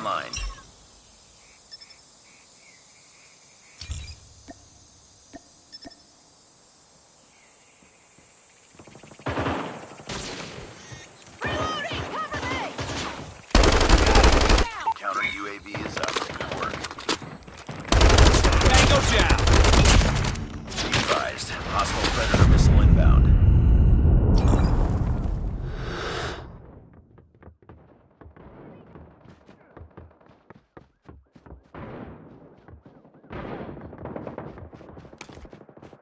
online. Reloading! Cover me! Counter UAV is up. Good work. Tango down. Be advised. Hostile Predator missile inbound.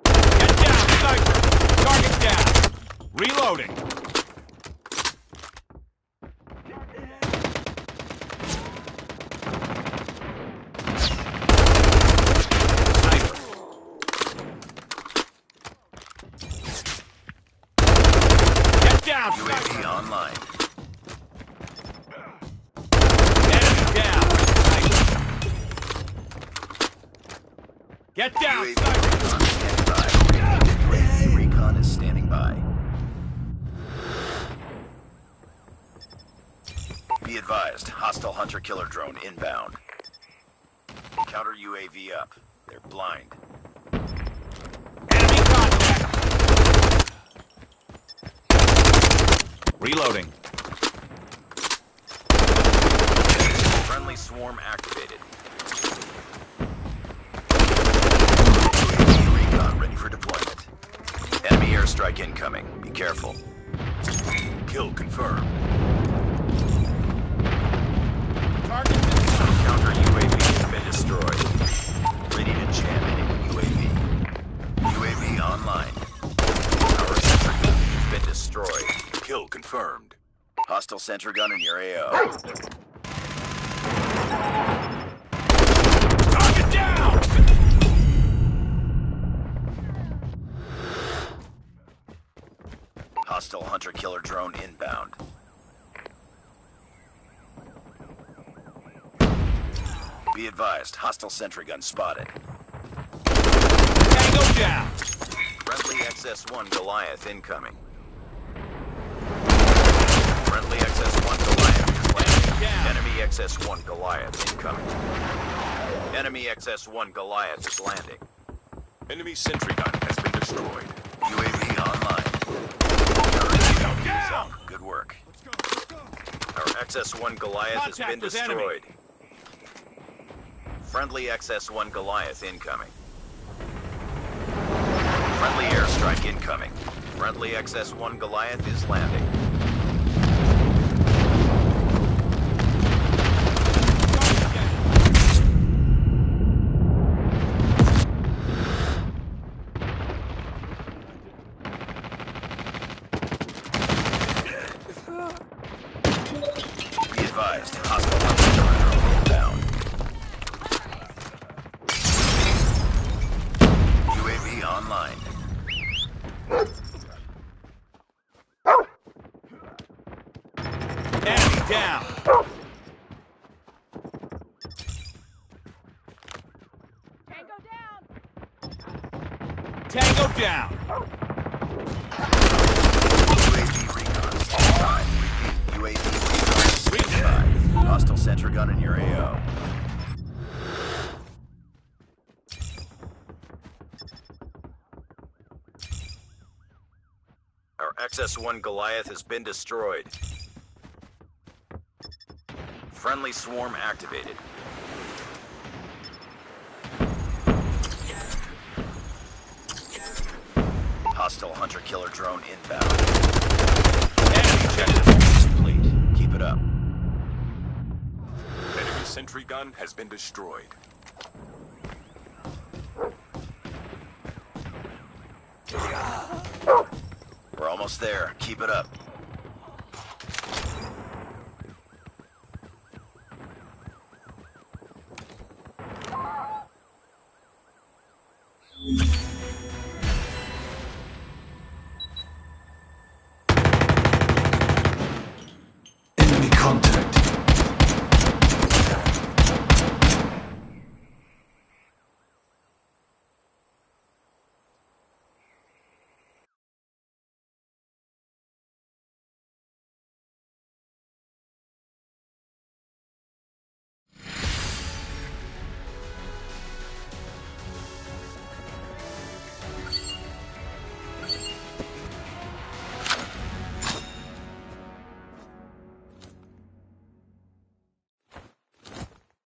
Get down, sniper. Target down. Reloading. Sniper. Get down, UAV sniper. online. Enemy down. Sniper. Get down, UAV sniper. recon is standing by. UAV recon is standing by. Be advised. Hostile hunter-killer drone inbound. Counter UAV up. They're blind. Enemy contact. Reloading. Friendly swarm activated. UAV recon ready for deployment. Enemy airstrike incoming. Be careful. Kill confirmed. Target Counter UAV has been destroyed. Ready to jam enemy UAV. UAV online. Our sentry gun has been destroyed. Kill confirmed. Hostile sentry gun in your AO. Target down! Hostile hunter-killer drone inbound. Be advised, hostile sentry gun spotted. Tango down! Friendly XS-1 Goliath incoming. Friendly XS-1 Goliath is landing. Down. Enemy XS-1 Goliath incoming. Enemy XS-1 Goliath is landing. Enemy sentry gun has been destroyed. UAV online. UAV is up. Good work. Our XS-1 Goliath has Contact been with enemy. destroyed. Friendly XS-1 Goliath incoming. Friendly airstrike incoming. Friendly XS-1 Goliath is landing. Be advised, hostile hunter-killer drone inbound. UAV online. Enemy down! Tango down! Tango down! UAV recon standing by. Repeat, UAV recon standing by. Hostile sentry gun in your AO. Our XS-1 Goliath has been destroyed. Friendly swarm activated. Hostile hunter-killer drone inbound. Enemy Objective check. complete. Keep it up. Enemy sentry gun has been destroyed. We're almost there. Keep it up.